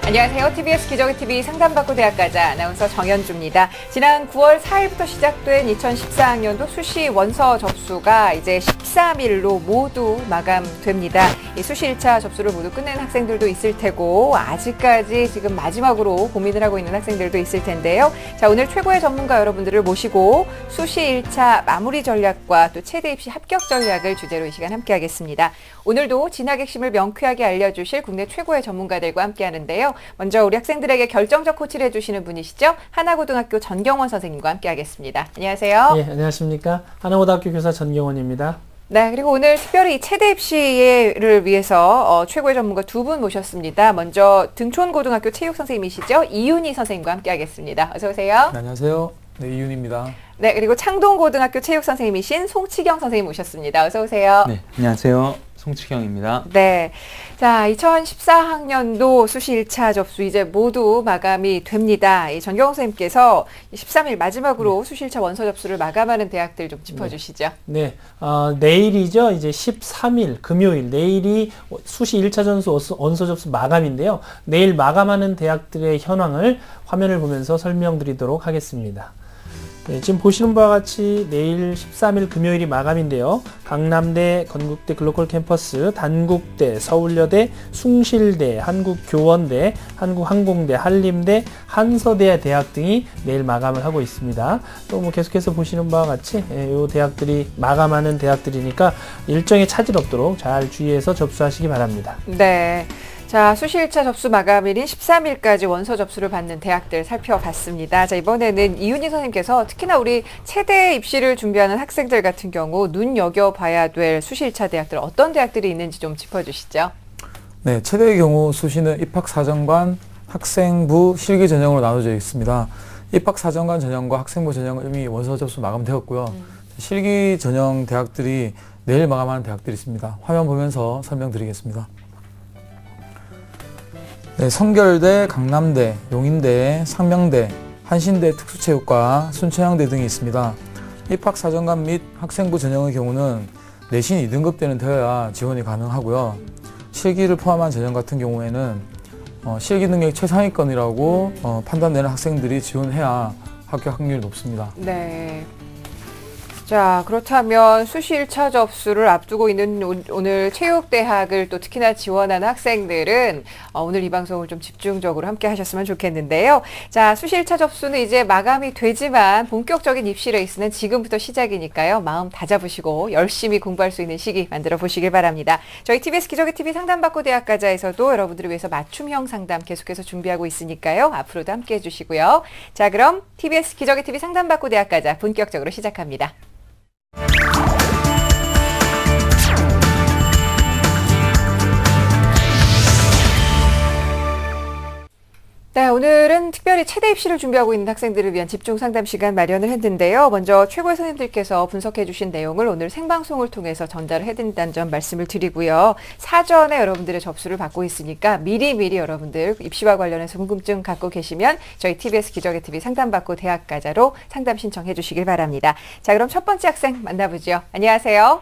안녕하세요. TBS 기저귀TV 상담받고 대학가자 아나운서 정현주입니다. 지난 9월 4일부터 시작된 2014학년도 수시 원서 접수가 이제 13일로 모두 마감됩니다. 이 수시 1차 접수를 모두 끝낸 학생들도 있을 테고 아직까지 지금 마지막으로 고민을 하고 있는 학생들도 있을 텐데요. 자, 오늘 최고의 전문가 여러분들을 모시고 수시 1차 마무리 전략과 또 최대 입시 합격 전략을 주제로 이 시간 함께하겠습니다. 오늘도 진학 핵심을 명쾌하게 알려주실 국내 최고의 전문가들과 함께하는데요. 먼저 우리 학생들에게 결정적 코치를 해주시는 분이시죠. 하나고등학교 전경원 선생님과 함께하겠습니다. 안녕하세요. 네, 안녕하십니까. 하나고등학교 교사 전경원입니다. 네, 그리고 오늘 특별히 최대 입시를 위해서 최고의 전문가 두 분 모셨습니다. 먼저 등촌고등학교 체육 선생님이시죠. 이윤희 선생님과 함께하겠습니다. 어서 오세요. 네, 안녕하세요. 네, 이윤희입니다. 네, 그리고 창동고등학교 체육 선생님이신 송치경 선생님 모셨습니다. 어서 오세요. 네, 안녕하세요. 송치경입니다. 네. 자, 2014학년도 수시 1차 접수 이제 모두 마감이 됩니다. 이 전경원 선생님께서 13일 마지막으로 수시 1차 원서 접수를 마감하는 대학들 좀 짚어주시죠. 네, 내일이죠. 이제 13일 금요일 내일이 수시 1차 원서 접수 마감인데요. 내일 마감하는 대학들의 현황을 화면을 보면서 설명드리도록 하겠습니다. 네, 지금 보시는 바와 같이 내일 13일 금요일이 마감인데요. 강남대, 건국대 글로컬 캠퍼스, 단국대, 서울여대, 숭실대, 한국교원대, 한국항공대, 한림대, 한서대 대학 등이 내일 마감을 하고 있습니다. 또 뭐 계속해서 보시는 바와 같이 이 대학들이 마감하는 대학들이니까 일정에 차질 없도록 잘 주의해서 접수하시기 바랍니다. 네. 자, 수시 1차 접수 마감일인 13일까지 원서 접수를 받는 대학들 살펴봤습니다. 자, 이번에는 이윤희 선생님께서 특히나 우리 최대 입시를 준비하는 학생들 같은 경우 눈여겨봐야 될 수시 1차 대학들 어떤 대학들이 있는지 좀 짚어주시죠. 네, 최대의 경우 수시는 입학사정관, 학생부, 실기 전형으로 나눠져 있습니다. 입학사정관 전형과 학생부 전형은 이미 원서 접수 마감되었고요. 실기 전형 대학들이 내일 마감하는 대학들이 있습니다. 화면 보면서 설명드리겠습니다. 네, 성결대, 강남대, 용인대, 상명대, 한신대 특수체육과, 순천향대 등이 있습니다. 입학사정관 및 학생부 전형의 경우는 내신 2등급대는 되어야 지원이 가능하고요. 실기를 포함한 전형 같은 경우에는 실기 능력 최상위권이라고 판단되는 학생들이 지원해야 합격 확률이 높습니다. 네. 자, 그렇다면 수시 1차 접수를 앞두고 있는 오늘 체육대학을 또 특히나 지원하는 학생들은 오늘 이 방송을 좀 집중적으로 함께 하셨으면 좋겠는데요. 자, 수시 1차 접수는 이제 마감이 되지만 본격적인 입시 레이스는 지금부터 시작이니까요. 마음 다잡으시고 열심히 공부할 수 있는 시기 만들어 보시길 바랍니다. 저희 TBS 기저귀TV 상담받고 대학가자에서도 여러분들을 위해서 맞춤형 상담 계속해서 준비하고 있으니까요. 앞으로도 함께 해주시고요. 자, 그럼 TBS 기저귀TV 상담받고 대학가자 본격적으로 시작합니다. 네, 오늘은 특별히 최대 입시를 준비하고 있는 학생들을 위한 집중 상담 시간 마련을 했는데요. 먼저 최고의 선생님들께서 분석해 주신 내용을 오늘 생방송을 통해서 전달을 해드린다는 점 말씀을 드리고요. 사전에 여러분들의 접수를 받고 있으니까 미리미리 여러분들 입시와 관련해서 궁금증 갖고 계시면 저희 TBS 기저귀TV 상담받고 대학가자로 상담 신청해 주시길 바랍니다. 자, 그럼 첫 번째 학생 만나보죠. 안녕하세요.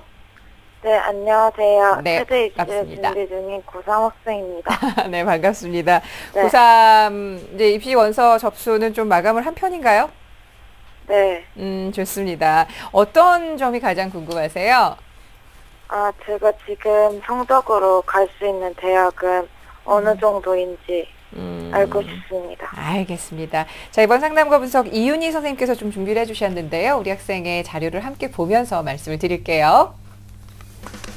네, 안녕하세요. 네, 최대 입시 반갑습니다. 준비 중인 고3 학생입니다. 네, 반갑습니다. 네. 고3 이제 입시 원서 접수는 좀 마감을 한 편인가요? 네. 좋습니다. 어떤 점이 가장 궁금하세요? 제가 지금 성적으로 갈 수 있는 대학은 어느 정도인지 알고 싶습니다. 알겠습니다. 자, 이번 상담과 분석 이윤희 선생님께서 좀 준비를 해주셨는데요. 우리 학생의 자료를 함께 보면서 말씀을 드릴게요.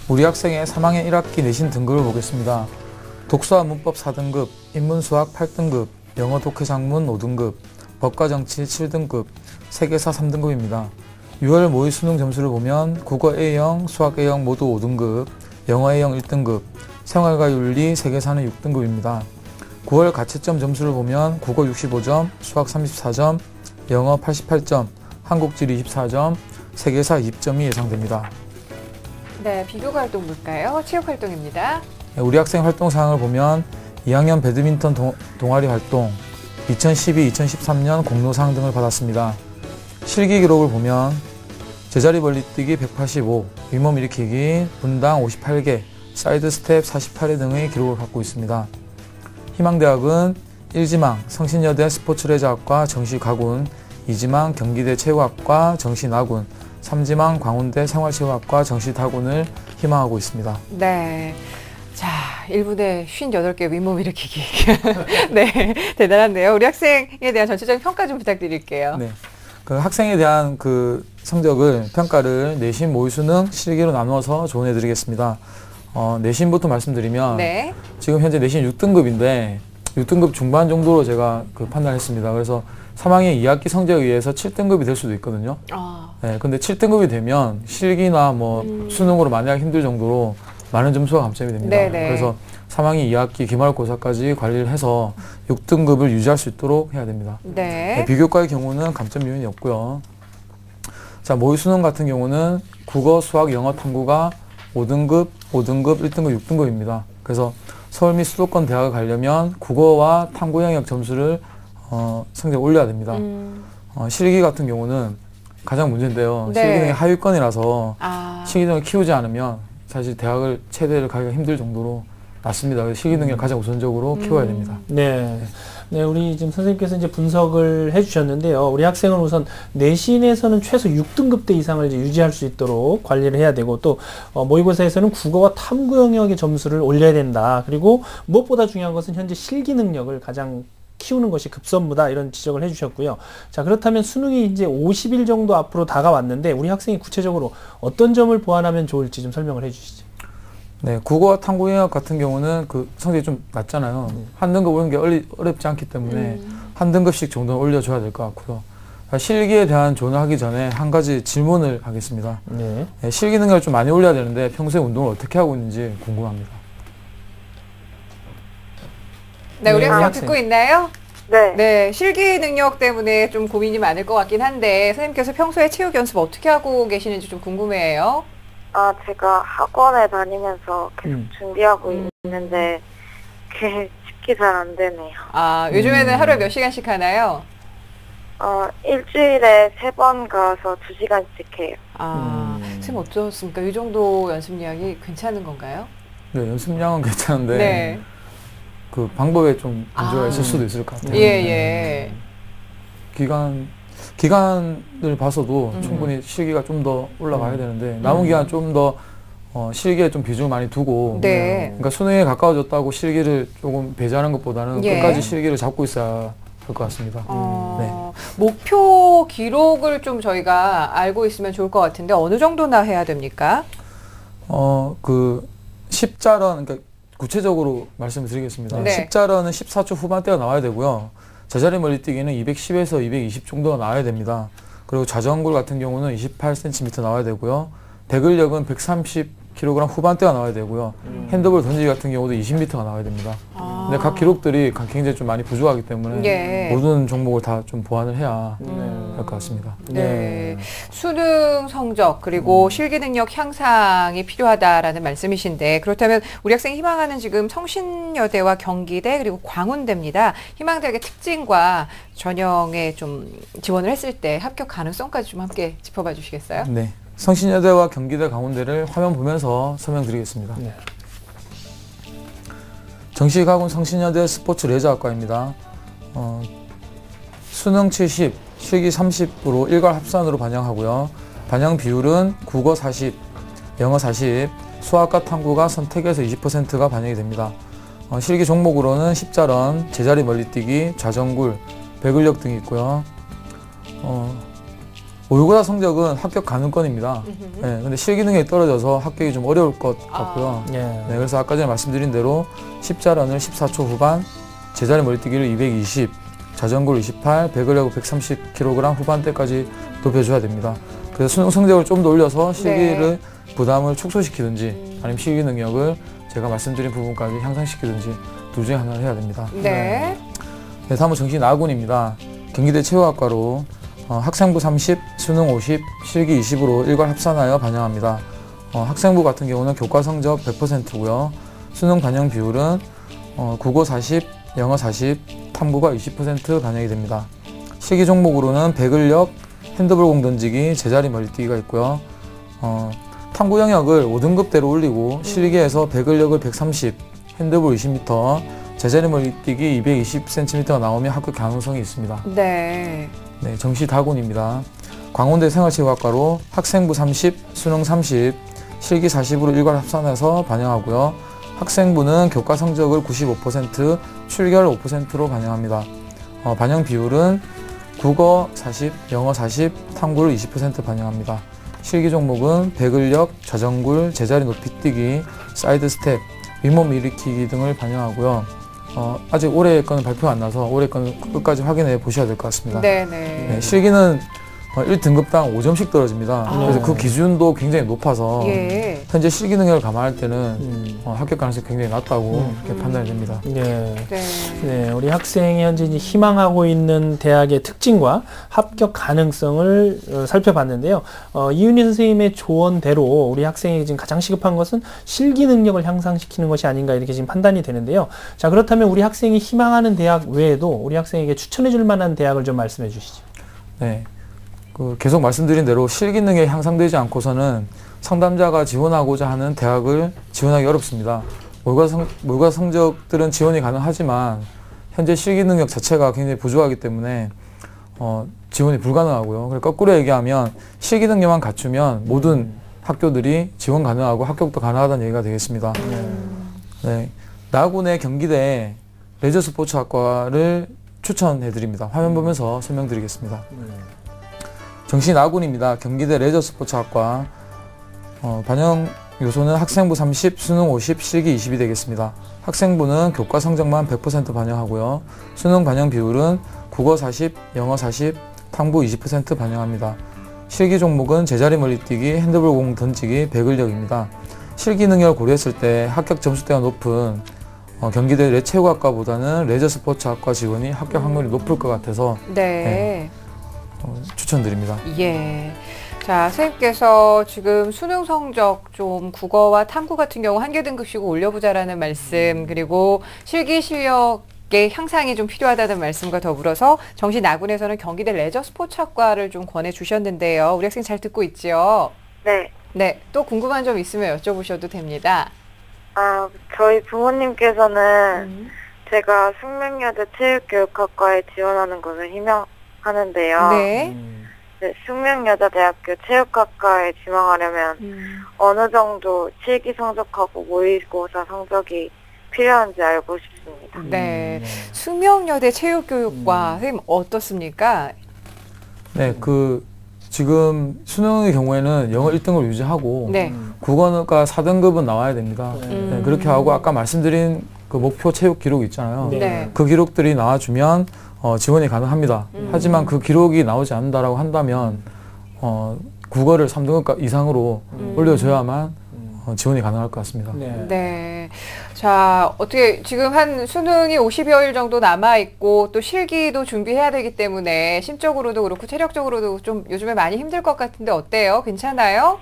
우리 학생의 3학년 1학기 내신 등급을 보겠습니다. 독서와 문법 4등급, 인문수학 8등급, 영어 독해작문 5등급, 법과정치 7등급, 세계사 3등급입니다. 6월 모의 수능 점수를 보면 국어 A형, 수학 A형 모두 5등급, 영어 A형 1등급, 생활과 윤리, 세계사는 6등급입니다. 9월 가채점 점수를 보면 국어 65점, 수학 34점, 영어 88점, 한국지리 24점, 세계사 20점이 예상됩니다. 네, 비교과 활동 볼까요? 체육 활동입니다. 우리 학생 활동 사항을 보면 2학년 배드민턴 동아리 활동, 2012-2013년 공로상 등을 받았습니다. 실기 기록을 보면 제자리 벌리뛰기 185, 윗몸 일으키기, 분당 58개, 사이드 스텝 48회 등의 기록을 갖고 있습니다. 희망대학은 1지망 성신여대 스포츠레저학과 정시가군, 2지망 경기대 체육학과 정시나군, 3지망 광운대 생활체육학과 정시다군을 희망하고 있습니다. 네. 자, 1분에 58개 윗몸 일으키기. 네, 대단한데요. 우리 학생에 대한 전체적인 평가 좀 부탁드릴게요. 네. 그 학생에 대한 그 성적을, 평가를 내신, 모의, 수능, 실기로 나누어서 조언해드리겠습니다. 내신부터 말씀드리면, 네. 지금 현재 내신 6등급인데, 6등급 중반 정도로 제가 그 판단했습니다. 그래서 3학년 2학기 성적에 의해서 7등급이 될 수도 있거든요. 네, 근데 7등급이 되면 실기나 뭐 수능으로 만회하기 힘들 정도로 많은 점수가 감점이 됩니다. 네네. 그래서 3학년 2학기 기말고사까지 관리를 해서 6등급을 유지할 수 있도록 해야 됩니다. 네. 네, 비교과의 경우는 감점 요인이 없고요. 자, 모의 수능 같은 경우는 국어, 수학, 영어, 탐구가 5등급, 1등급, 6등급입니다. 그래서 서울 및 수도권 대학을 가려면 국어와 탐구 영역 점수를 성적을 올려야 됩니다. 실기 같은 경우는 가장 문제인데요. 네. 실기능이 하위권이라서 실기능을 키우지 않으면 사실 대학을 체대를 가기가 힘들 정도로 낮습니다. 그래서 실기능을 가장 우선적으로 키워야 됩니다. 네. 네, 우리 지금 선생님께서 이제 분석을 해주셨는데요. 우리 학생은 우선 내신에서는 최소 6등급대 이상을 이제 유지할 수 있도록 관리를 해야 되고, 또 모의고사에서는 국어와 탐구 영역의 점수를 올려야 된다. 그리고 무엇보다 중요한 것은 현재 실기 능력을 가장 키우는 것이 급선무다, 이런 지적을 해주셨고요. 자, 그렇다면 수능이 이제 50일 정도 앞으로 다가왔는데 우리 학생이 구체적으로 어떤 점을 보완하면 좋을지 좀 설명을 해주시죠. 네, 국어와 탐구 영역 같은 경우는 그 성적이 좀 낮잖아요. 한 등급 오는 게 어렵지 않기 때문에 한 등급씩 정도는 올려줘야 될 것 같고요. 실기에 대한 조언을 하기 전에 한 가지 질문을 하겠습니다. 네. 네, 실기 능력을 좀 많이 올려야 되는데 평소에 운동을 어떻게 하고 있는지 궁금합니다. 네, 우리 네, 학생 학생. 듣고 있나요? 네. 네, 실기 능력 때문에 좀 고민이 많을 것 같긴 한데 선생님께서 평소에 체육 연습 어떻게 하고 계시는지 좀 궁금해요. 제가 학원에 다니면서 계속 준비하고 있는데 그게 쉽게 잘 안 되네요. 요즘에는 하루에 몇 시간씩 하나요? 일주일에 3번 가서 2시간씩 해요. 선생님 어떻습니까? 이 정도 연습량이 괜찮은 건가요? 네, 연습량은 괜찮은데 네. 그 방법에 좀 문제가 있을 수도 있을 것 같아요. 예. 기간을 봐서도 충분히 실기가 좀 더 올라가야 되는데 남은 기간 좀 더 실기에 좀 비중을 많이 두고 네. 그러니까 수능에 가까워졌다고 실기를 조금 배제하는 것보다는 예. 끝까지 실기를 잡고 있어야 할 것 같습니다. 네. 목표 기록을 좀 저희가 알고 있으면 좋을 것 같은데 어느 정도나 해야 됩니까? 그 십자런, 그러니까 구체적으로 말씀을 드리겠습니다. 네. 십자런은 14초 후반대가 나와야 되고요. 제자리 멀리뛰기는 210에서 220 정도가 나와야 됩니다. 그리고 자전거 같은 경우는 28cm 나와야 되고요. 배근력은 130kg 후반대가 나와야 되고요. 핸드볼 던지기 같은 경우도 20m가 나와야 됩니다. 근데 각 기록들이 굉장히 좀 많이 부족하기 때문에 예. 모든 종목을 다 좀 보완을 해야 할 것 같습니다. 네. 수능 성적 그리고 실기 능력 향상이 필요하다라는 말씀이신데 그렇다면 우리 학생이 희망하는 지금 성신여대와 경기대 그리고 광운대입니다. 희망대학의 특징과 전형에 좀 지원을 했을 때 합격 가능성까지 좀 함께 짚어봐 주시겠어요? 네. 성신여대와 경기대, 강원대를 화면 보면서 설명드리겠습니다. 네. 정시가군 성신여대 스포츠레저학과입니다. 수능 70, 실기 30으로 일괄 합산으로 반영하고요. 반영 비율은 국어 40, 영어 40, 수학과 탐구가 선택에서 20%가 반영이 됩니다. 실기 종목으로는 십자런, 제자리 멀리뛰기, 좌전굴, 배근력 등이 있고요. 모의고사 성적은 합격 가능권입니다. 네, 근데 실기 능력이 떨어져서 합격이 좀 어려울 것 같고요. 네, 그래서 아까 전에 말씀드린 대로 십자런을 14초 후반, 제자리 멀리뛰기를 220, 자전거를 28, 배근력을 130kg 후반대까지 높여줘야 됩니다. 그래서 수능 성적을 좀 더 올려서 실기를 부담을 축소시키든지 아니면 실기 능력을 제가 말씀드린 부분까지 향상시키든지 둘 중에 하나를 해야 됩니다. 네. 네, 다음은 정시나군입니다. 경기대 체육학과로 학생부 30, 수능 50, 실기 20으로 일괄 합산하여 반영합니다. 학생부 같은 경우는 교과 성적 100%고요. 수능 반영 비율은 국어 40, 영어 40, 탐구가 20% 반영이 됩니다. 실기 종목으로는 배근력, 핸드볼 공 던지기, 제자리 멀리뛰기가 있고요. 탐구 영역을 5등급대로 올리고 실기에서 배근력을 130, 핸드볼 20m, 제자리 멀리 뛰기 220cm가 나오면 합격 가능성이 있습니다. 네. 네, 정시다군입니다. 광운대 생활체육학과로 학생부 30, 수능 30, 실기 40으로 일괄 합산해서 반영하고요. 학생부는 교과 성적을 95%, 출결 5%로 반영합니다. 반영 비율은 국어 40, 영어 40, 탐구를 20% 반영합니다. 실기 종목은 배근력, 좌정굴, 제자리 높이 뛰기, 사이드 스텝, 윗몸 일으키기 등을 반영하고요. 아직 올해 거는 발표가 안 나서 올해 거는 끝까지 확인해 보셔야 될 것 같습니다. 네네. 네, 실기는 1등급당 5점씩 떨어집니다. 그래서 그 기준도 굉장히 높아서 예. 현재 실기 능력을 감안할 때는 합격 가능성이 굉장히 낮다고 이렇게 판단이 됩니다. 네. 네. 네, 우리 학생이 현재 이제 희망하고 있는 대학의 특징과 합격 가능성을 살펴봤는데요. 이윤희 선생님의 조언대로 우리 학생이 지금 가장 시급한 것은 실기 능력을 향상시키는 것이 아닌가 이렇게 지금 판단이 되는데요. 자, 그렇다면 우리 학생이 희망하는 대학 외에도 우리 학생에게 추천해 줄 만한 대학을 좀 말씀해 주시죠. 네. 계속 말씀드린 대로 실기 능력이 향상되지 않고서는 상담자가 지원하고자 하는 대학을 지원하기 어렵습니다. 모의고사 성적들은 지원이 가능하지만 현재 실기 능력 자체가 굉장히 부족하기 때문에 지원이 불가능하고요. 그리고 거꾸로 얘기하면 실기 능력만 갖추면 모든 학교들이 지원 가능하고 합격도 가능하다는 얘기가 되겠습니다. 네. 나군의 경기대 레저스포츠학과를 추천해드립니다. 화면 보면서 설명드리겠습니다. 정시나군입니다. 경기대 레저스포츠학과. 반영 요소는 학생부 30, 수능 50, 실기 20이 되겠습니다. 학생부는 교과 성적만 100% 반영하고요. 수능 반영 비율은 국어 40, 영어 40, 탐구 20% 반영합니다. 실기 종목은 제자리 멀리 뛰기, 핸드볼 공 던지기, 배근력입니다. 실기 능력을 고려했을 때 합격 점수대가 높은 경기대 레체육학과보다는 레저스포츠학과 지원이 합격 확률이 높을 것 같아서 네. 추천드립니다. 예. 자, 선생님께서 지금 수능 성적 좀 국어와 탐구 같은 경우 한 개 등급씩 올려보자라는 말씀, 그리고 실기 실력의 향상이 좀 필요하다는 말씀과 더불어서 정시나군에서는 경기대 레저스포츠학과를 좀 권해주셨는데요. 우리 학생 잘 듣고 있죠? 네. 네. 또 궁금한 점 있으면 여쭤보셔도 됩니다. 저희 부모님께서는 제가 숙명여대 체육교육학과에 지원하는 것을 희망하는데요. 네. 네, 숙명여자대학교 체육학과에 지망하려면 어느 정도 실기 성적하고 모의고사 성적이 필요한지 알고 싶습니다. 네. 숙명여대 체육교육과 선생님 어떻습니까? 네, 지금 수능의 경우에는 영어 1등을 유지하고 네. 국어가 4등급은 나와야 됩니다. 네, 그렇게 하고 아까 말씀드린 그 목표 체육 기록 있잖아요. 네. 그 기록들이 나와주면 지원이 가능합니다. 하지만 그 기록이 나오지 않는다라고 한다면 국어를 3등급 이상으로 올려줘야만 지원이 가능할 것 같습니다. 네. 네. 자, 어떻게 지금 한 수능이 50여일 정도 남아있고 또 실기도 준비해야 되기 때문에 심적으로도 그렇고 체력적으로도 좀 요즘에 많이 힘들 것 같은데 어때요? 괜찮아요?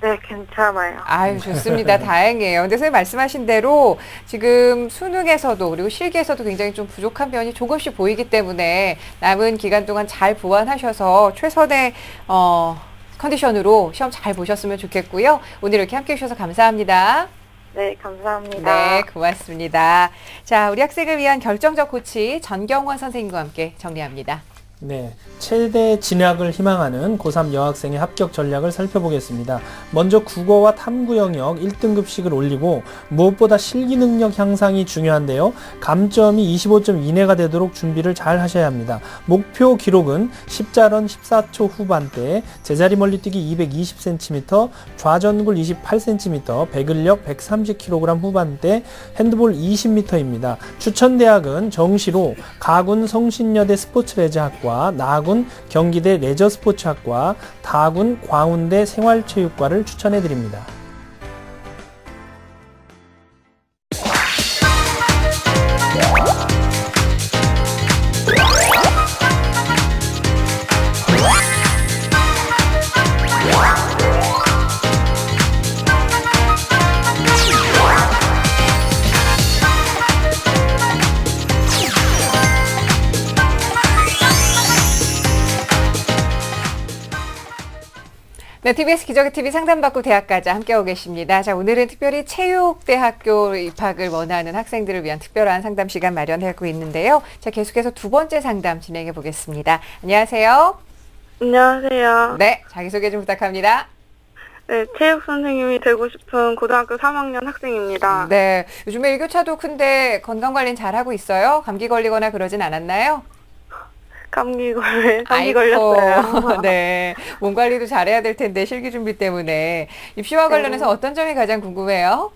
네, 괜찮아요. 아유, 좋습니다. 다행이에요. 근데 선생님 말씀하신 대로 지금 수능에서도 그리고 실기에서도 굉장히 좀 부족한 면이 조금씩 보이기 때문에 남은 기간 동안 잘 보완하셔서 최선의 컨디션으로 시험 잘 보셨으면 좋겠고요. 오늘 이렇게 함께 해주셔서 감사합니다. 네, 감사합니다. 네, 고맙습니다. 자, 우리 학생을 위한 결정적 코치 전경원 선생님과 함께 정리합니다. 네, 최대 진학을 희망하는 고3 여학생의 합격 전략을 살펴보겠습니다. 먼저 국어와 탐구 영역 1등급씩을 올리고 무엇보다 실기 능력 향상이 중요한데요. 감점이 25점 이내가 되도록 준비를 잘 하셔야 합니다. 목표 기록은 십자런 14초 후반대, 제자리 멀리뛰기 220cm, 좌전굴 28cm, 배근력 130kg 후반대, 핸드볼 20m입니다. 추천대학은 정시로 가군 성신여대 스포츠레저학과, 나군 경기대 레저스포츠학과, 다군 광운대 생활체육과를 추천해드립니다. 네, TBS 기적의 TV 상담받고 대학가자 함께하고 계십니다. 자, 오늘은 특별히 체육대학교 입학을 원하는 학생들을 위한 특별한 상담 시간 마련하고 있는데요. 자, 계속해서 두 번째 상담 진행해 보겠습니다. 안녕하세요. 안녕하세요. 네, 자기소개 좀 부탁합니다. 네, 체육 선생님이 되고 싶은 고등학교 3학년 학생입니다. 네, 요즘에 일교차도 큰데 건강 관리는 잘하고 있어요? 감기 걸리거나 그러진 않았나요? 감기 걸렸어요. 네, 몸 관리도 잘해야 될 텐데 실기 준비 때문에 입시와 관련해서 어떤 점이 가장 궁금해요?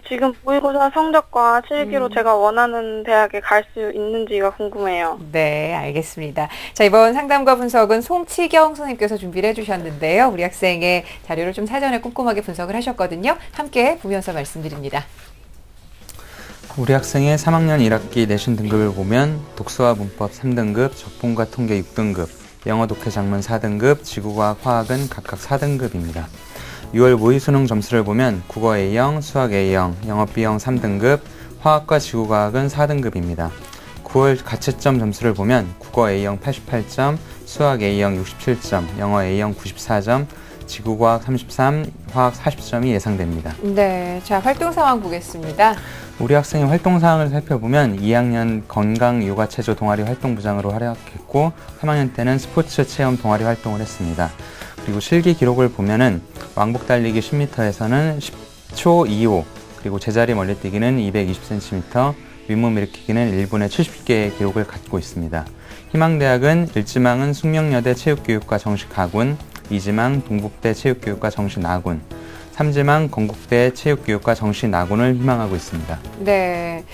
지금 모의고사 성적과 실기로 제가 원하는 대학에 갈 수 있는지가 궁금해요. 네, 알겠습니다. 자, 이번 상담과 분석은 송치경 선생님께서 준비를 해주셨는데요. 우리 학생의 자료를 좀 사전에 꼼꼼하게 분석을 하셨거든요. 함께 보면서 말씀드립니다. 우리 학생의 3학년 1학기 내신 등급을 보면 독서와 문법 3등급, 적분과 통계 6등급, 영어 독해 작문 4등급, 지구과학 화학은 각각 4등급입니다. 6월 모의수능 점수를 보면 국어 A형, 수학 A형, 영어 B형 3등급, 화학과 지구과학은 4등급입니다. 9월 가채점 점수를 보면 국어 A형 88점, 수학 A형 67점, 영어 A형 94점, 지구과학 33, 화학 40점이 예상됩니다. 네, 자, 활동 상황 보겠습니다. 우리 학생의 활동 사항을 살펴보면 2학년 건강 요가 체조 동아리 활동부장으로 활약했고 3학년 때는 스포츠 체험 동아리 활동을 했습니다. 그리고 실기 기록을 보면은 왕복 달리기 10m에서는 10초 25, 그리고 제자리 멀리뛰기는 220cm, 윗몸 일으키기는 1분에 70개의 기록을 갖고 있습니다. 희망대학은 1지망은 숙명여대 체육교육과 정식 하군, 2지망 동북대 체육교육과 정식 나군, 3지망 건국대 체육교육과 정시 나군을 희망하고 있습니다. 네.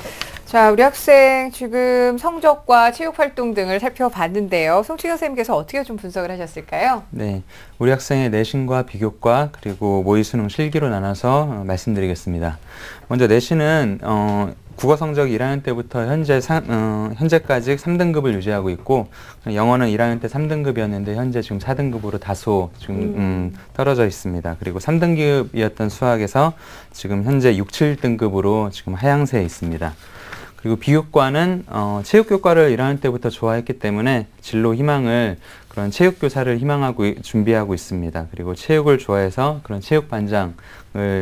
자, 우리 학생 지금 성적과 체육활동 등을 살펴봤는데요. 송치경 선생님께서 어떻게 좀 분석을 하셨을까요? 네. 우리 학생의 내신과 비교과 그리고 모의수능 실기로 나눠서 말씀드리겠습니다. 먼저 내신은 국어 성적이 1학년 때부터 현재까지 3등급을 유지하고 있고, 영어는 1학년 때 3등급이었는데 현재 지금 4등급으로 다소 지금 떨어져 있습니다. 그리고 3등급이었던 수학에서 지금 현재 6, 7등급으로 지금 하향세에 있습니다. 그리고 비교과는 체육교과를 1학년 때부터 좋아했기 때문에 진로 희망을 그런 체육교사를 희망하고 준비하고 있습니다. 그리고 체육을 좋아해서 그런 체육반장을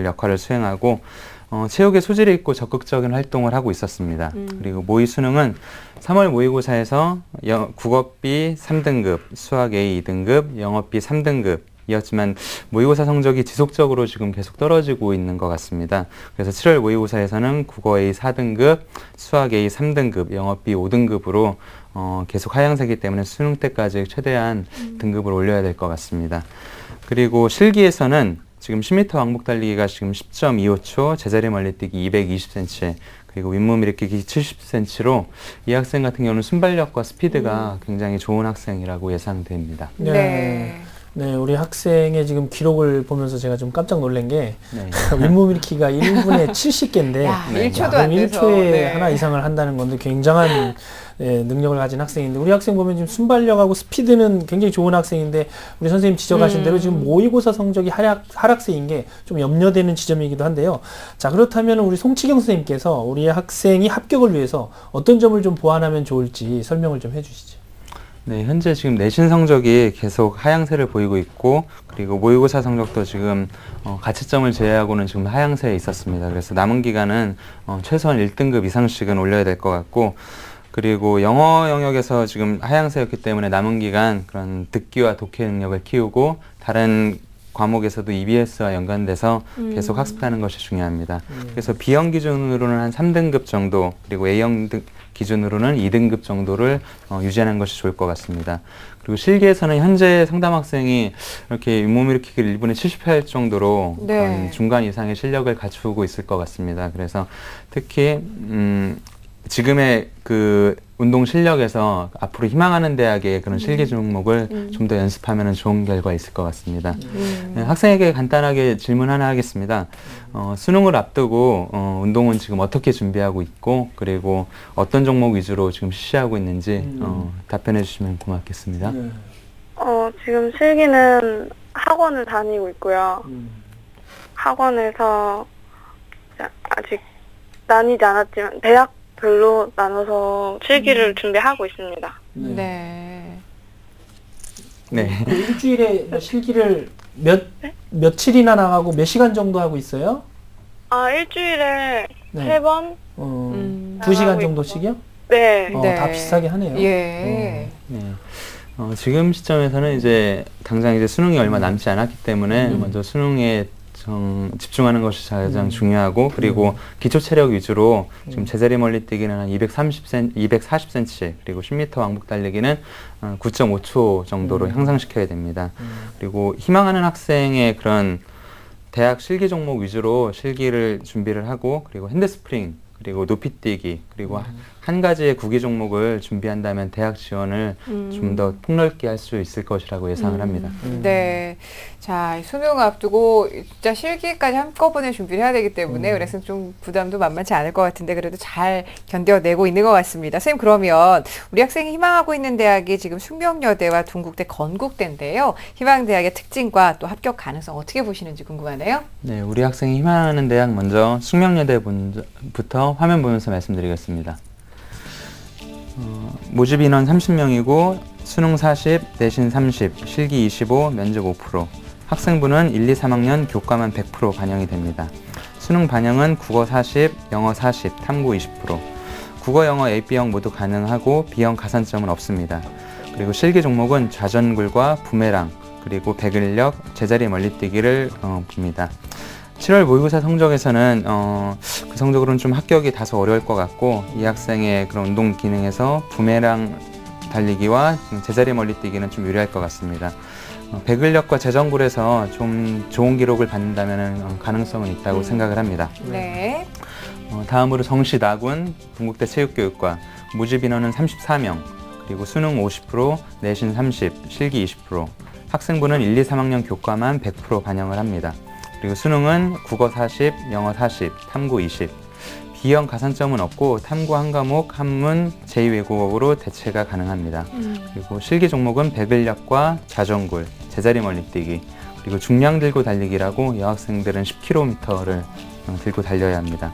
역할을 수행하고 체육에 소질이 있고 적극적인 활동을 하고 있었습니다. 그리고 모의 수능은 3월 모의고사에서 국어 B 3등급, 수학 A 2등급, 영어 B 3등급 이었지만 모의고사 성적이 지속적으로 지금 계속 떨어지고 있는 것 같습니다. 그래서 7월 모의고사에서는 국어 A 4등급, 수학 A 3등급, 영어 B 5등급으로 계속 하향세이기 때문에 수능 때까지 최대한 등급을 올려야 될 것 같습니다. 그리고 실기에서는 지금 10m 왕복 달리기가 지금 10.25초, 제자리 멀리뛰기 220cm, 그리고 윗몸 일으키기 70cm로 이 학생 같은 경우는 순발력과 스피드가 굉장히 좋은 학생이라고 예상됩니다. 네. 네, 우리 학생의 지금 기록을 보면서 제가 좀 깜짝 놀란 게 네. 윗몸 일으키기가 1분에 70개인데 야, 네. 1초도 안 돼서. 1초에 네. 하나 이상을 한다는 건데 굉장한 능력을 가진 학생인데, 우리 학생 보면 지금 순발력하고 스피드는 굉장히 좋은 학생인데 우리 선생님 지적하신 대로 지금 모의고사 성적이 하락세인 게 좀 염려되는 지점이기도 한데요. 자, 그렇다면 우리 송치경 선생님께서 우리 학생이 합격을 위해서 어떤 점을 좀 보완하면 좋을지 설명을 좀 해주시죠. 네, 현재 지금 내신 성적이 계속 하향세를 보이고 있고, 그리고 모의고사 성적도 지금 가채점을 제외하고는 지금 하향세에 있었습니다. 그래서 남은 기간은 최소한 1등급 이상씩은 올려야 될 것 같고, 그리고 영어 영역에서 지금 하향세였기 때문에 남은 기간 그런 듣기와 독해 능력을 키우고 다른 과목에서도 EBS와 연관돼서 계속 학습하는 것이 중요합니다. 그래서 B형 기준으로는 한 3등급 정도, 그리고 A형 기준으로는 2등급 정도를 유지하는 것이 좋을 것 같습니다. 그리고 실기에서는 현재 상담 학생이 이렇게 윗몸 일으키기를 1분에 70회 정도로 네. 중간 이상의 실력을 갖추고 있을 것 같습니다. 그래서 특히 지금의 그 운동 실력에서 앞으로 희망하는 대학의 그런 실기 종목을 좀 더 연습하면 좋은 결과 있을 것 같습니다. 네, 학생에게 간단하게 질문 하나 하겠습니다. 수능을 앞두고 운동은 지금 어떻게 준비하고 있고, 그리고 어떤 종목 위주로 지금 실시하고 있는지 답변해 주시면 고맙겠습니다. 지금 실기는 학원을 다니고 있고요. 학원에서 아직 나뉘지 않았지만 대학별로 나눠서 실기를 준비하고 있습니다. 네. 네. 그 일주일에 뭐 실기를 며칠이나 나가고 몇 시간 정도 하고 있어요? 일주일에 네. 3번? 2시간 정도씩이요? 네. 네. 다 비슷하게 하네요. 예. 네. 지금 시점에서는 이제 당장 이제 수능이 얼마 남지 않았기 때문에 먼저 수능에 집중하는 것이 가장 중요하고, 그리고 기초 체력 위주로 지금 제자리 멀리뛰기는 한 240cm, 그리고 10m 왕복 달리기는 9.5초 정도로 향상시켜야 됩니다. 그리고 희망하는 학생의 그런 대학 실기 종목 위주로 실기를 준비를 하고, 그리고 핸드스프링, 그리고 높이뛰기, 그리고 한 가지의 구기 종목을 준비한다면 대학 지원을 좀 더 폭넓게 할 수 있을 것이라고 예상을 합니다. 네. 자, 수능 앞두고 진짜 실기까지 한꺼번에 준비를 해야 되기 때문에 우리 학생 좀 부담도 만만치 않을 것 같은데 그래도 잘 견뎌내고 있는 것 같습니다. 선생님, 그러면 우리 학생이 희망하고 있는 대학이 지금 숙명여대와 둥국대, 건국대인데요. 희망대학의 특징과 또 합격 가능성 어떻게 보시는지 궁금하네요. 네, 우리 학생이 희망하는 대학 먼저 숙명여대부터 화면 보면서 말씀드리겠습니다. 모집 인원 30명이고 수능 40, 내신 30, 실기 25, 면접 5%. 학생부는 1, 2, 3학년 교과만 100% 반영이 됩니다. 수능 반영은 국어 40, 영어 40, 탐구 20%. 국어, 영어, A, B형 모두 가능하고 B형 가산점은 없습니다. 그리고 실기 종목은 좌전굴과 부메랑, 그리고 백인력, 제자리 멀리뛰기를 봅니다. 7월 모의고사 성적에서는 그 성적으로는 좀 합격이 다소 어려울 것 같고, 이 학생의 그런 운동 기능에서 부메랑 달리기와 제자리 멀리뛰기는 좀 유리할 것 같습니다. 백인력과 재정굴에서 좀 좋은 기록을 받는다면 가능성은 있다고 생각을 합니다. 네. 다음으로 정시 나군, 둥국대 체육교육과 모집 인원은 34명, 그리고 수능 50%, 내신 30, 실기 20%. 학생부는 1, 2, 3학년 교과만 100% 반영을 합니다. 그리고 수능은 국어 40, 영어 40, 탐구 20. B형 가산점은 없고 탐구 한 과목, 한문, 제2외국어로 대체가 가능합니다. 그리고 실기 종목은 백인력과 좌전굴, 제자리 멀리뛰기, 그리고 중량 들고 달리기라고 여학생들은 10km를 들고 달려야 합니다.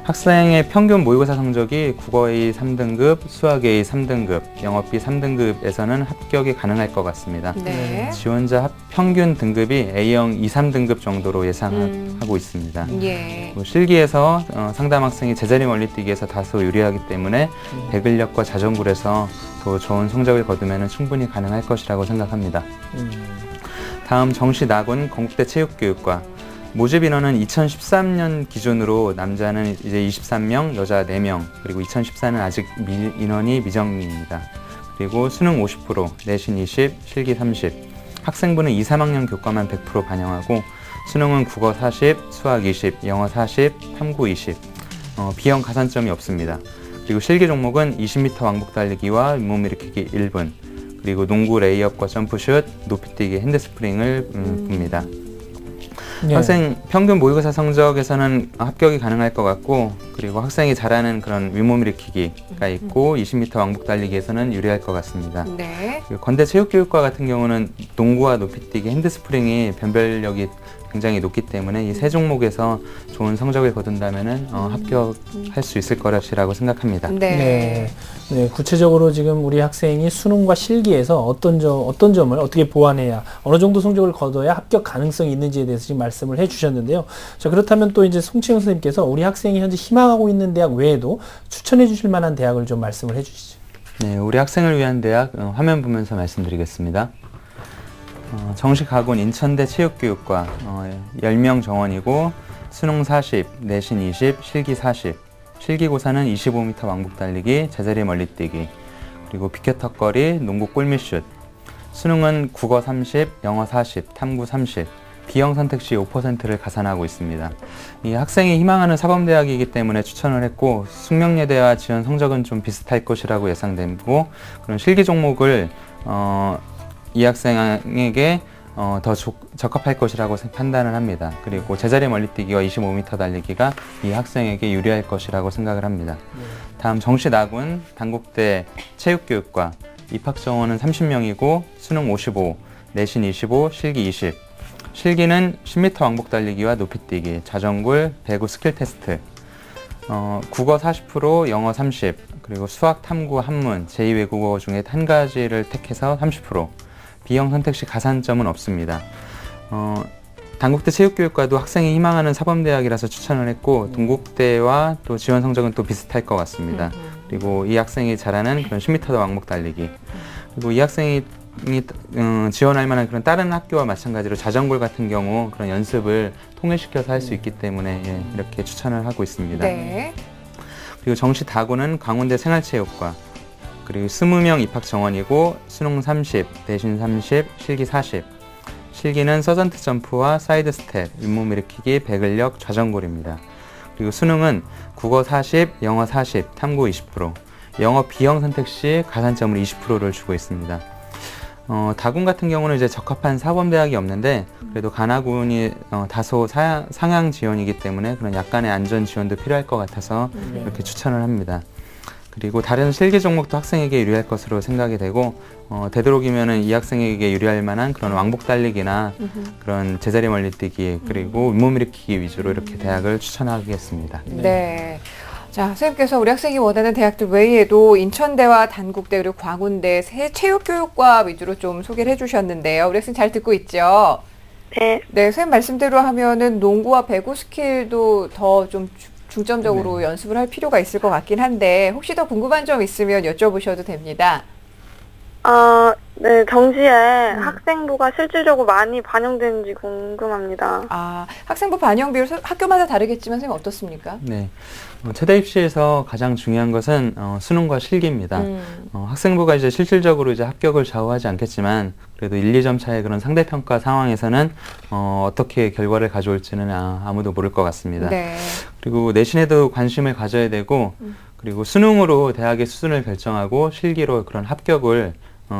학생의 평균 모의고사 성적이 국어 A 3등급, 수학 A 3등급, 영어 B 3등급에서는 합격이 가능할 것 같습니다. 네. 지원자 평균 등급이 A형 2, 3등급 정도로 예상하고 있습니다. 예. 실기에서 상담 학생이 제자리 멀리뛰기에서 다소 유리하기 때문에 백인력과 자전굴에서 더 좋은 성적을 거두면 충분히 가능할 것이라고 생각합니다. 다음 정시 나군 건국대 체육교육과 모집 인원은 2013년 기준으로 남자는 이제 23명, 여자 4명, 그리고 2014는 아직 인원이 미정입니다. 그리고 수능 50%, 내신 20, 실기 30. 학생부는 2, 3학년 교과만 100% 반영하고 수능은 국어 40, 수학 20, 영어 40, 탐구 20. B형 가산점이 없습니다. 그리고 실기 종목은 20m 왕복 달리기와 윗몸 일으키기 1분, 그리고 농구 레이업과 점프슛, 높이뛰기, 핸드스프링을 봅니다. 네. 학생 평균 모의고사 성적에서는 합격이 가능할 것 같고, 그리고 학생이 잘하는 그런 윗몸 일으키기가 있고 20m 왕복 달리기에서는 유리할 것 같습니다. 네. 그리고 건대 체육교육과 같은 경우는 농구와 높이뛰기, 핸드스프링이 변별력이 굉장히 높기 때문에 이 세 종목에서 좋은 성적을 거둔다면은 합격할 수 있을 것이라고 생각합니다. 네. 네, 구체적으로 지금 우리 학생이 수능과 실기에서 어떤 점을 어떻게 보완해야, 어느 정도 성적을 거둬야 합격 가능성이 있는지에 대해서 지금 말씀을 해주셨는데요. 자, 그렇다면 또 이제 송채영 선생님께서 우리 학생이 현재 희망하고 있는 대학 외에도 추천해 주실 만한 대학을 좀 말씀을 해주시죠. 네, 우리 학생을 위한 대학 화면 보면서 말씀드리겠습니다. 정시가군 인천대 체육교육과 10명 정원이고 수능 40, 내신 20, 실기 40. 실기고사는 25m 왕복 달리기, 제자리 멀리뛰기, 그리고 비켜턱걸이, 농구 골밑슛. 수능은 국어 30, 영어 40, 탐구 30. B형 선택 시 5%를 가산하고 있습니다. 이 학생이 희망하는 사범대학이기 때문에 추천을 했고, 숙명여대와 지원 성적은 좀 비슷할 것이라고 예상되고, 그런 실기 종목을 이 학생에게 더 적합할 것이라고 판단을 합니다. 그리고 제자리 멀리뛰기와 25m 달리기가 이 학생에게 유리할 것이라고 생각을 합니다. 다음 정시 나군 단국대 체육교육과 입학 정원은 30명이고 수능 55, 내신 25, 실기 20. 실기는 10m 왕복 달리기와 높이뛰기, 자전굴, 배구 스킬 테스트. 국어 40%, 영어 30, 그리고 수학, 탐구, 한문, 제2외국어 중에 한 가지를 택해서 30%. B형 선택 시 가산점은 없습니다. 단국대 체육교육과도 학생이 희망하는 사범대학이라서 추천을 했고 동국대와 또 지원 성적은 또 비슷할 것 같습니다. 그리고 이 학생이 잘하는 그런 10m 왕복 달리기, 그리고 이 학생이 지원할 만한 그런 다른 학교와 마찬가지로 자전거 같은 경우 그런 연습을 통일시켜서 할 수 있기 때문에 예, 이렇게 추천을 하고 있습니다. 네. 그리고 정시 다고는 광운대 생활체육과, 그리고 20명 입학 정원이고 수능 30, 내신 30, 실기 40. 실기는 서전트 점프와 사이드 스텝, 잇몸 일으키기, 배근력, 좌전골입니다. 그리고 수능은 국어 40, 영어 40, 탐구 20%, 영어 B형 선택 시 가산점을 20%를 주고 있습니다. 다군 같은 경우는 이제 적합한 사범대학이 없는데 그래도 간화군이 다소 상향 지원이기 때문에 그런 약간의 안전 지원도 필요할 것 같아서 이렇게 추천을 합니다. 그리고 다른 실기 종목도 학생에게 유리할 것으로 생각이 되고 되도록이면은 이 학생에게 유리할 만한 그런 왕복 달리기나 그런 제자리 멀리뛰기 그리고 잇몸 일으키기 위주로 이렇게 대학을 추천하겠습니다. 네. 자, 선생님께서 우리 학생이 원하는 대학들 외에도 인천대와 단국대 그리고 광운대 체육교육과 위주로 좀 소개를 해주셨는데요. 우리 학생 잘 듣고 있죠? 네. 네, 선생님 말씀대로 하면은 농구와 배구 스킬도 더 좀 중점적으로 연습을 할 필요가 있을 것 같긴 한데 혹시 더 궁금한 점 있으면 여쭤보셔도 됩니다. 네, 정시에 학생부가 실질적으로 많이 반영되는지 궁금합니다. 학생부 반영 비율 학교마다 다르겠지만 선생님 어떻습니까? 네. 최대 입시에서 가장 중요한 것은 수능과 실기입니다. 학생부가 이제 실질적으로 이제 합격을 좌우하지 않겠지만 그래도 1, 2점 차의 그런 상대평가 상황에서는 어떻게 결과를 가져올지는 아무도 모를 것 같습니다. 네. 그리고 내신에도 관심을 가져야 되고 그리고 수능으로 대학의 수준을 결정하고 실기로 그런 합격을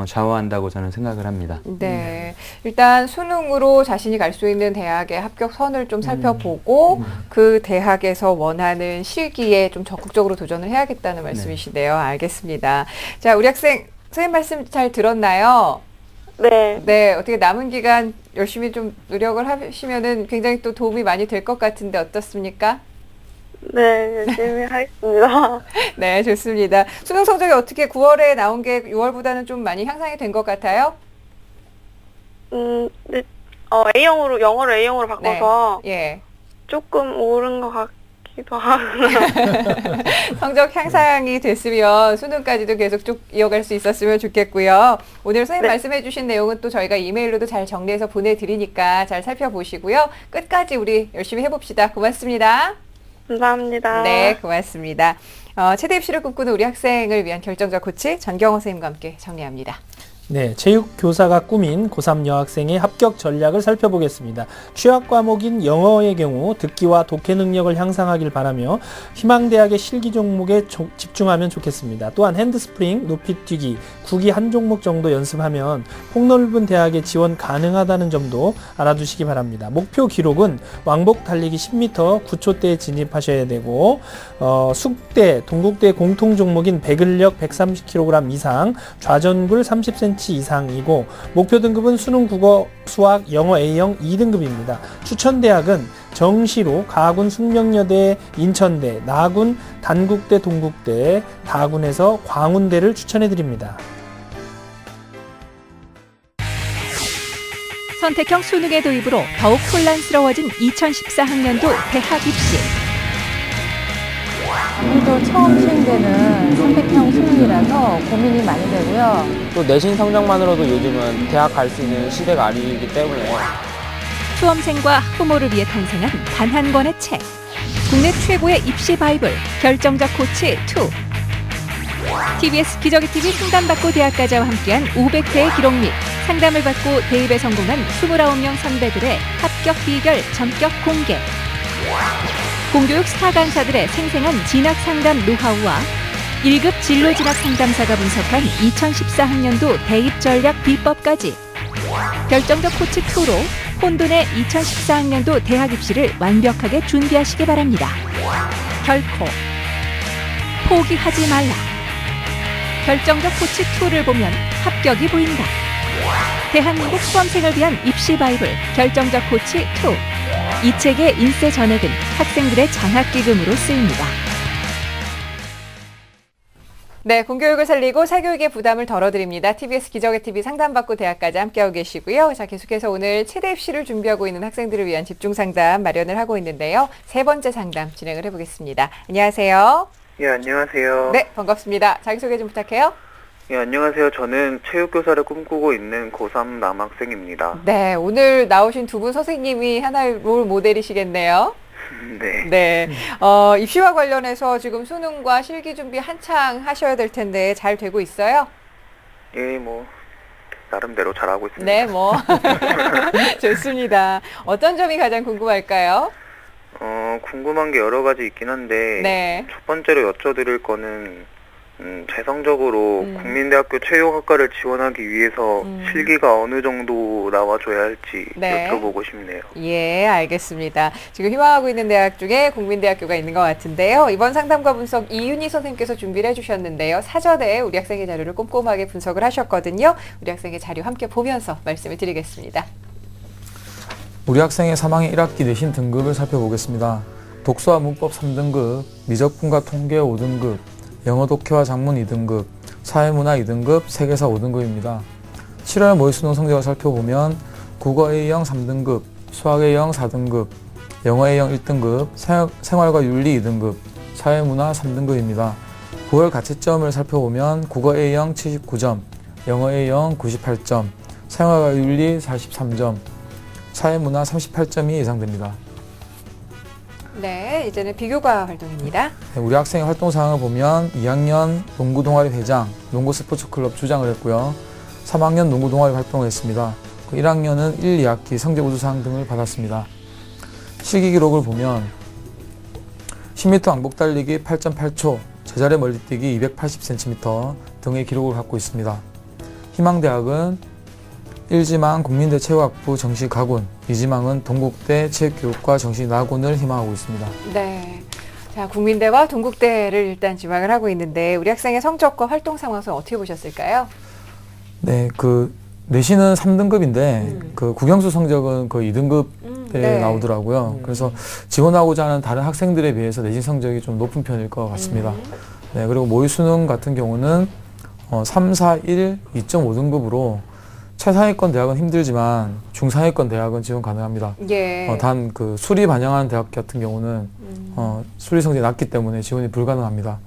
좌우한다고 저는 생각을 합니다. 네. 일단 수능으로 자신이 갈 수 있는 대학의 합격 선을 좀 살펴보고 그 대학에서 원하는 실기에 좀 적극적으로 도전을 해야겠다는 말씀이시네요. 알겠습니다. 자, 우리 학생 선생님 말씀 잘 들었나요? 네. 네. 어떻게 남은 기간 열심히 좀 노력을 하시면은 굉장히 또 도움이 많이 될 것 같은데 어떻습니까? 네, 열심히 하겠습니다. 네, 좋습니다. 수능 성적이 어떻게 9월에 나온 게 6월보다는 좀 많이 향상이 된 것 같아요? 네, 영어를 A형으로 바꿔서 예. 조금 오른 것 같기도 하고. 성적 향상이 됐으면 수능까지도 계속 쭉 이어갈 수 있었으면 좋겠고요. 오늘 선생님 말씀해 주신 내용은 또 저희가 이메일로도 잘 정리해서 보내드리니까 잘 살펴보시고요. 끝까지 우리 열심히 해봅시다. 고맙습니다. 감사합니다. 네, 고맙습니다. 최대 입시를 꿈꾸는 우리 학생을 위한 결정적 코치 전경호 선생님과 함께 정리합니다. 네, 체육교사가 꾸민 고3 여학생의 합격 전략을 살펴보겠습니다. 취약 과목인 영어의 경우 듣기와 독해 능력을 향상하길 바라며 희망대학의 실기 종목에 집중하면 좋겠습니다. 또한 핸드스프링, 높이뛰기, 구기 한 종목 정도 연습하면 폭넓은 대학에 지원 가능하다는 점도 알아두시기 바랍니다. 목표 기록은 왕복 달리기 10m 9초대에 진입하셔야 되고 숙대, 동국대 공통 종목인 배근력 130kg 이상, 좌전굴 30cm 이상이고 목표 등급은 수능, 국어, 수학, 영어 A형 2등급입니다. 추천 대학은 정시로 가군 숙명여대, 인천대, 나군, 단국대, 동국대, 다군에서 광운대를 추천해드립니다. 선택형 수능의 도입으로 더욱 혼란스러워진 2014학년도 대학 입시. 아무래도 처음 시행되는 선택형 수능이라서 고민이 많이 되고요. 또 내신 성적만으로도 요즘은 대학 갈 수 있는 시대가 아니기 때문에 수험생과 학부모를 위해 탄생한 단 한 권의 책. 국내 최고의 입시 바이블 결정적 코치 2. TBS 기저귀 TV 상담받고 대학가자와 함께한 500회의 기록 및 상담을 받고 대입에 성공한 29명 선배들의 합격 비결 전격 공개. 공교육 스타 강사들의 생생한 진학 상담 노하우와 1급 진로 진학 상담사가 분석한 2014학년도 대입 전략 비법까지 결정적 코치 2로 혼돈의 2014학년도 대학 입시를 완벽하게 준비하시기 바랍니다. 결코 포기하지 말라. 결정적 코치 2를 보면 합격이 보인다. 대한민국 수험생을 위한 입시 바이블 결정적 코치 2. 이 책의 인쇄 전액은 학생들의 장학기금으로 쓰입니다. 네, 공교육을 살리고 사교육의 부담을 덜어드립니다. TBS 기적의 TV 상담받고 대학까지 함께하고 계시고요. 자, 계속해서 오늘 체대 입시를 준비하고 있는 학생들을 위한 집중 상담 마련을 하고 있는데요. 세 번째 상담 진행을 해보겠습니다. 안녕하세요. 예, 안녕하세요. 네, 반갑습니다. 자기소개 좀 부탁해요. 예, 안녕하세요. 저는 체육교사를 꿈꾸고 있는 고3 남학생입니다. 네, 오늘 나오신 두 분 선생님이 하나의 롤 모델이시겠네요. 네. 네. 입시와 관련해서 지금 수능과 실기 준비 한창 하셔야 될 텐데 잘 되고 있어요? 예, 뭐 나름대로 잘하고 있습니다. 네, 뭐 좋습니다. 어떤 점이 가장 궁금할까요? 궁금한 게 여러 가지 있긴 한데 네. 첫 번째로 여쭤드릴 거는 재성적으로 국민대학교 체육학과를 지원하기 위해서 실기가 어느 정도 나와줘야 할지 네. 여쭤보고 싶네요. 예, 알겠습니다. 지금 희망하고 있는 대학 중에 국민대학교가 있는 것 같은데요. 이번 상담과 분석 이윤희 선생님께서 준비를 해주셨는데요. 사전에 우리 학생의 자료를 꼼꼼하게 분석을 하셨거든요. 우리 학생의 자료 함께 보면서 말씀을 드리겠습니다. 우리 학생의 3학년 1학기 내신 등급을 살펴보겠습니다. 독서와 문법 3등급, 미적분과 통계 5등급, 영어 독해와 작문 2등급, 사회문화 2등급, 세계사 5등급입니다. 7월 모의수능 성적을 살펴보면 국어 A형 3등급, 수학 A형 4등급, 영어 A형 1등급, 생활과 윤리 2등급, 사회문화 3등급입니다. 9월 가채점을 살펴보면 국어 A형 79점, 영어 A형 98점, 생활과 윤리 43점, 사회문화 38점이 예상됩니다. 네, 이제는 비교과 활동입니다. 네, 우리 학생의 활동 사항을 보면 2학년 농구 동아리 회장, 농구 스포츠 클럽 주장을 했고요. 3학년 농구 동아리 활동을 했습니다. 1학년은 1, 2학기 성적 우수상 등을 받았습니다. 실기 기록을 보면 10m 왕복 달리기 8.8초, 제자리 멀리뛰기 280cm 등의 기록을 갖고 있습니다. 희망대학은 1지망 국민대 체육학부 정시 가군, 2지망은 동국대 체육교육과 정시 나군을 희망하고 있습니다. 네. 자, 국민대와 동국대를 일단 지망을 하고 있는데 우리 학생의 성적과 활동 상황은 어떻게 보셨을까요? 네, 내신은 3등급인데 국영수 성적은 거의 2등급에 네. 나오더라고요. 그래서 지원하고자 하는 다른 학생들에 비해서 내신 성적이 좀 높은 편일 것 같습니다. 네, 그리고 모의수능 같은 경우는 3, 4, 1, 2.5등급으로 최상위권 대학은 힘들지만 중상위권 대학은 지원 가능합니다. 예. 단 수리 반영하는 대학 같은 경우는 수리 성적이 낮기 때문에 지원이 불가능합니다.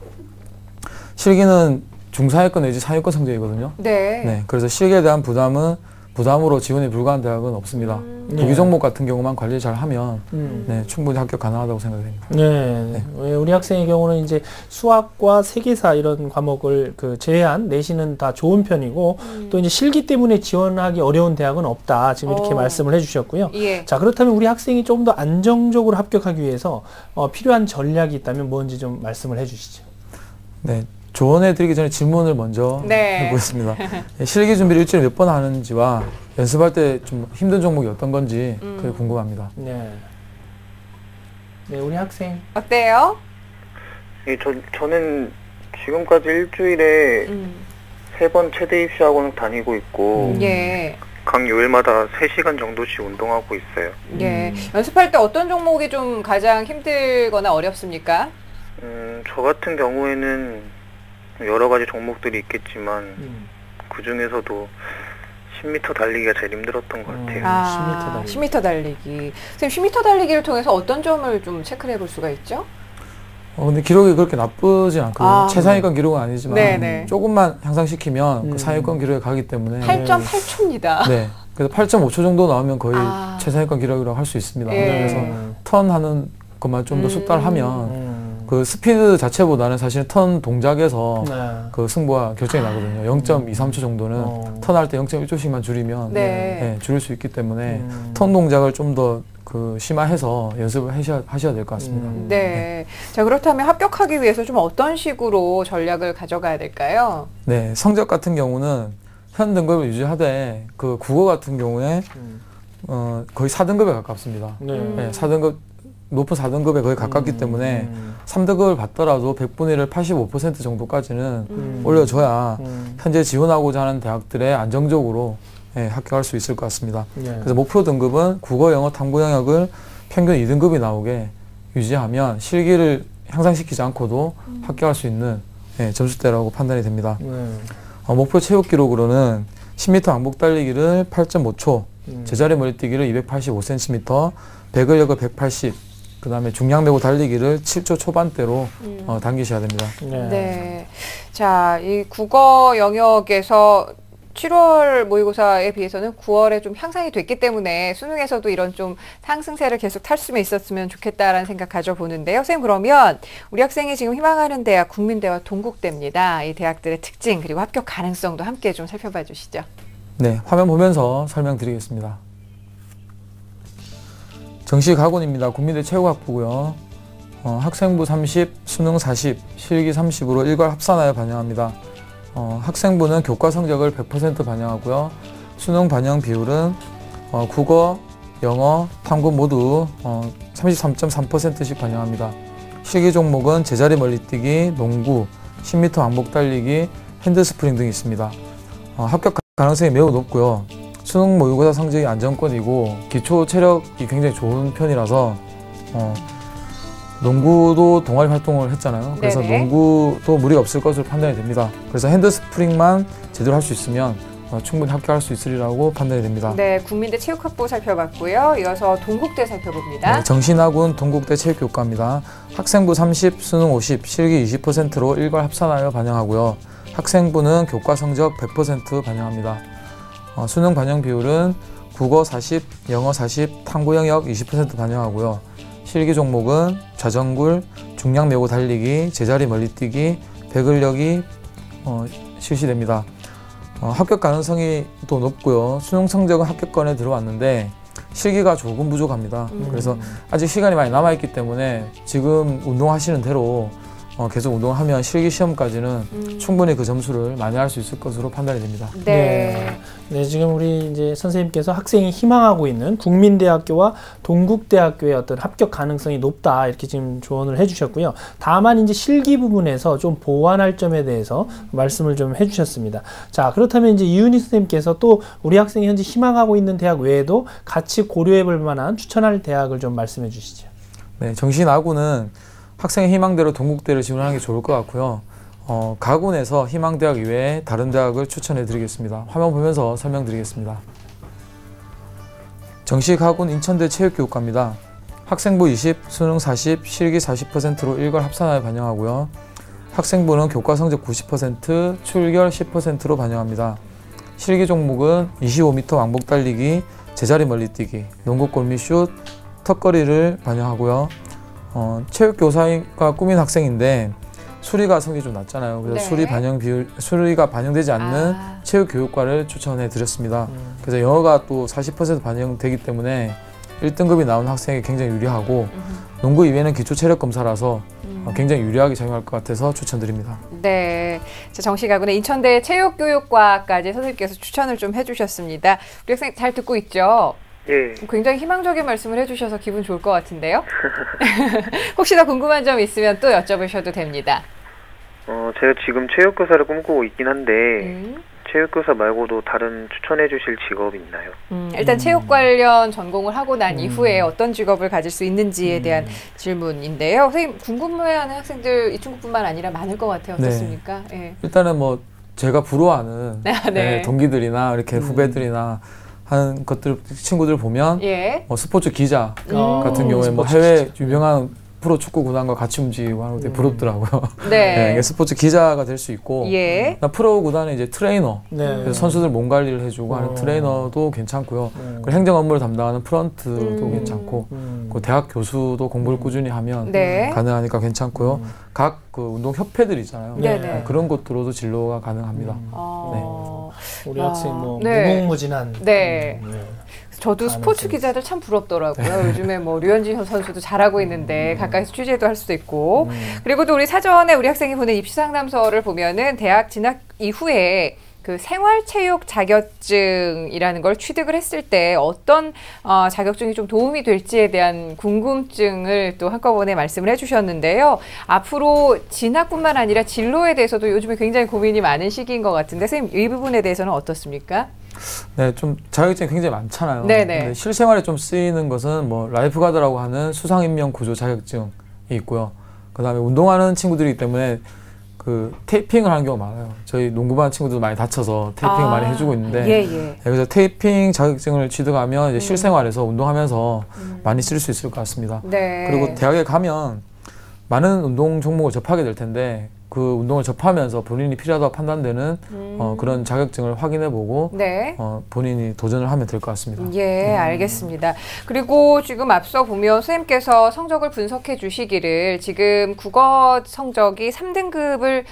실기는 중상위권 내지 상위권 성적이거든요. 네. 네, 그래서 실기에 대한 부담으로 지원이 불가한 대학은 없습니다. 부기 종목 같은 경우만 관리 잘 하면 네, 충분히 합격 가능하다고 생각됩니다. 네. 우리 학생의 경우는 이제 수학과 세계사 이런 과목을 제외한 내신은 다 좋은 편이고 또 이제 실기 때문에 지원하기 어려운 대학은 없다. 지금 이렇게 말씀을 해주셨고요. 예. 자, 그렇다면 우리 학생이 좀 더 안정적으로 합격하기 위해서 필요한 전략이 있다면 뭔지 좀 말씀을 해주시죠. 네. 조언해드리기 전에 질문을 먼저 해보겠습니다. 실기 준비를 일주일에 몇 번 하는지와 연습할 때 좀 힘든 종목이 어떤 건지 그게 궁금합니다. 네. 네, 우리 학생 어때요? 예, 저는 지금까지 일주일에 3번 체대 입시 학원을 다니고 있고 예. 각 요일마다 3시간 정도씩 운동하고 있어요. 예. 연습할 때 어떤 종목이 좀 가장 힘들거나 어렵습니까? 저 같은 경우에는 여러 가지 종목들이 있겠지만 그 중에서도 10m 달리기가 제일 힘들었던 것 같아요. 10m 달리기. 선생님, 10m 달리기를 통해서 어떤 점을 좀 체크를 해볼 수가 있죠? 근데 기록이 그렇게 나쁘지 않거든요. 최상위권 기록은 아니지만 네네. 조금만 향상시키면 그 상위권 기록에 가기 때문에 8.8초입니다. 네. 그래서 8.5초 정도 나오면 거의 최상위권 기록이라고 할 수 있습니다. 그래서 턴하는 것만 좀 더 숙달하면 그 스피드 자체보다는 사실 턴 동작에서 그 승부가 결정이 나거든요. 0.23초 정도는 턴할 때 0.1초씩만 줄이면 줄일 수 있기 때문에 턴 동작을 좀 더 심화해서 연습을 하셔야 될 것 같습니다. 네. 자, 그렇다면 합격하기 위해서 좀 어떤 식으로 전략을 가져가야 될까요? 네, 성적 같은 경우는 현 등급을 유지하되 국어 같은 경우에 거의 4등급에 가깝습니다. 네, 4등급 높은 4등급에 거의 가깝기 때문에 3등급을 받더라도 100분의 1을 85% 정도까지는 올려줘야 현재 지원하고자 하는 대학들에 안정적으로 합격할 수 있을 것 같습니다. 그래서 목표 등급은 국어, 영어, 탐구 영역을 평균 2등급이 나오게 유지하면 실기를 향상시키지 않고도 합격할 수 있는 예, 점수대라고 판단이 됩니다. 목표 체육 기록으로는 10m 왕복 달리기를 8.5초, 제자리 멀리뛰기를 285cm, 100을 여거 180, 그 다음에 중량 메고 달리기를 7초 초반대로 당기셔야 됩니다. 네. 자, 이 국어 영역에서 7월 모의고사에 비해서는 9월에 좀 향상이 됐기 때문에 수능에서도 이런 좀 상승세를 계속 탈 수 있었으면 좋겠다라는 생각 가져보는데요. 선생님, 그러면 우리 학생이 지금 희망하는 대학 국민대와 동국대입니다. 이 대학들의 특징 그리고 합격 가능성도 함께 좀 살펴봐 주시죠. 네, 화면 보면서 설명드리겠습니다. 정시 학원입니다. 국민대 체육학부고요. 학생부 30, 수능 40, 실기 30으로 일괄 합산하여 반영합니다. 학생부는 교과 성적을 100% 반영하고요. 수능 반영 비율은 국어, 영어, 탐구 모두 33.3%씩 반영합니다. 실기 종목은 제자리 멀리뛰기, 농구, 10m 왕복 달리기, 핸드스프링 등이 있습니다. 합격 가능성이 매우 높고요. 수능 모의고사 성적이 안정권이고 기초 체력이 굉장히 좋은 편이라서 농구도 동아리 활동을 했잖아요. 그래서 네네. 농구도 무리가 없을 것으로 판단이 됩니다. 그래서 핸드스프링만 제대로 할 수 있으면 충분히 합격할 수 있으리라고 판단이 됩니다. 네, 국민대 체육학부 살펴봤고요. 이어서 동국대 살펴봅니다. 네, 정신학원 동국대 체육교과입니다. 학생부 30, 수능 50, 실기 20%로 일괄 합산하여 반영하고요. 학생부는 교과 성적 100% 반영합니다. 수능 반영 비율은 국어 40, 영어 40, 탐구 영역 20% 반영하고요. 실기 종목은 좌전굴, 중량 메고 달리기, 제자리 멀리뛰기, 배근력이 실시됩니다. 합격 가능성이 또 높고요. 수능 성적은 합격권에 들어왔는데 실기가 조금 부족합니다. 그래서 아직 시간이 많이 남아있기 때문에 지금 운동하시는 대로 계속 운동하면 실기 시험까지는 충분히 그 점수를 만회할 수 있을 것으로 판단이 됩니다. 네. 네, 지금 우리 이제 선생님께서 학생이 희망하고 있는 국민대학교와 동국대학교의 어떤 합격 가능성이 높다 이렇게 지금 조언을 해주셨고요. 다만 이제 실기 부분에서 좀 보완할 점에 대해서 말씀을 좀 해주셨습니다. 자, 그렇다면 이제 이윤희 선생님께서 또 우리 학생이 현재 희망하고 있는 대학 외에도 같이 고려해볼 만한 추천할 대학을 좀 말씀해 주시죠. 네, 정신아구는 학생의 희망대로 동국대를 지원하는 게 좋을 것 같고요. 가군에서 희망대학 이외에 다른 대학을 추천해 드리겠습니다. 화면 보면서 설명드리겠습니다. 정시가군 인천대 체육교육과입니다. 학생부 20, 수능 40, 실기 40%로 일괄 합산하여 반영하고요. 학생부는 교과 성적 90%, 출결 10%로 반영합니다. 실기 종목은 25m 왕복 달리기, 제자리 멀리뛰기, 농구 골밑슛, 턱걸이를 반영하고요. 체육교사가 꾸민 학생인데 수리가 성적이 좀 낮잖아요. 그래서 네. 수리가 반영되지 않는 체육교육과를 추천해 드렸습니다. 그래서 영어가 또 40% 반영되기 때문에 1등급이 나온 학생이 굉장히 유리하고 농구 이외에는 기초체력검사라서 굉장히 유리하게 작용할 것 같아서 추천드립니다. 네, 정시가군의 인천대 체육교육과까지 선생님께서 추천을 좀 해주셨습니다. 우리 학생 잘 듣고 있죠? 예. 굉장히 희망적인 말씀을 해주셔서 기분 좋을 것 같은데요? 혹시나 궁금한 점 있으면 또 여쭤보셔도 됩니다. 제가 지금 체육교사를 꿈꾸고 있긴 한데 체육교사 말고도 다른 추천해 주실 직업 있나요? 일단 체육 관련 전공을 하고 난 이후에 어떤 직업을 가질 수 있는지에 대한 질문인데요. 선생님, 궁금해하는 학생들 이 친구뿐만 아니라 많을 것 같아요. 어떻습니까? 네. 예. 일단은 뭐 제가 부러워하는 네. 동기들이나 이렇게 후배들이나 하는 것들 친구들 보면 스포츠 기자 같은 경우에 뭐 해외 유명한 프로 축구 구단과 같이 움직이고 하는 게 되게 부럽더라고요. 네. 스포츠 기자가 될 수 있고 프로 구단은 이제 트레이너, 그래서 선수들 몸 관리를 해주고 하는 트레이너도 괜찮고요. 그리고 행정 업무를 담당하는 프런트도 괜찮고, 그 대학 교수도 공부를 꾸준히 하면 가능하니까 괜찮고요. 각 그 운동 협회들 있잖아요. 그런 곳으로도 진로가 가능합니다. 우리 학생 뭐 무궁무진한. 저도 스포츠 기자들 참 부럽더라고요. 요즘에 뭐 류현진 선수도 잘하고 있는데 가까이서 취재도 할 수도 있고. 그리고 또 우리 사전에 우리 학생이 보낸 입시 상담서를 보면은 대학 진학 이후에 그 생활체육 자격증이라는 걸 취득을 했을 때 어떤 자격증이 좀 도움이 될지에 대한 궁금증을 또 한꺼번에 말씀을 해주셨는데요. 앞으로 진학뿐만 아니라 진로에 대해서도 요즘에 굉장히 고민이 많은 시기인 것 같은데 선생님, 이 부분에 대해서는 어떻습니까? 네, 좀 자격증이 굉장히 많잖아요. 네네. 근데 실생활에 좀 쓰이는 것은 뭐 라이프가드라고 하는 수상인명 구조 자격증이 있고요. 그 다음에 운동하는 친구들이기 때문에 그 테이핑을 하는 경우가 많아요. 저희 농구반 친구들도 많이 다쳐서 테이핑을 많이 해주고 있는데 그래서 테이핑 자격증을 취득하면 이제 실생활에서 운동하면서 많이 쓸 수 있을 것 같습니다. 네. 그리고 대학에 가면 많은 운동 종목을 접하게 될 텐데 그 운동을 접하면서 본인이 필요하다고 판단되는 그런 자격증을 확인해보고 네. 본인이 도전을 하면 될 것 같습니다. 예, 알겠습니다. 그리고 지금 앞서 보면 선생님께서 성적을 분석해 주시기를 지금 국어 성적이 3등급을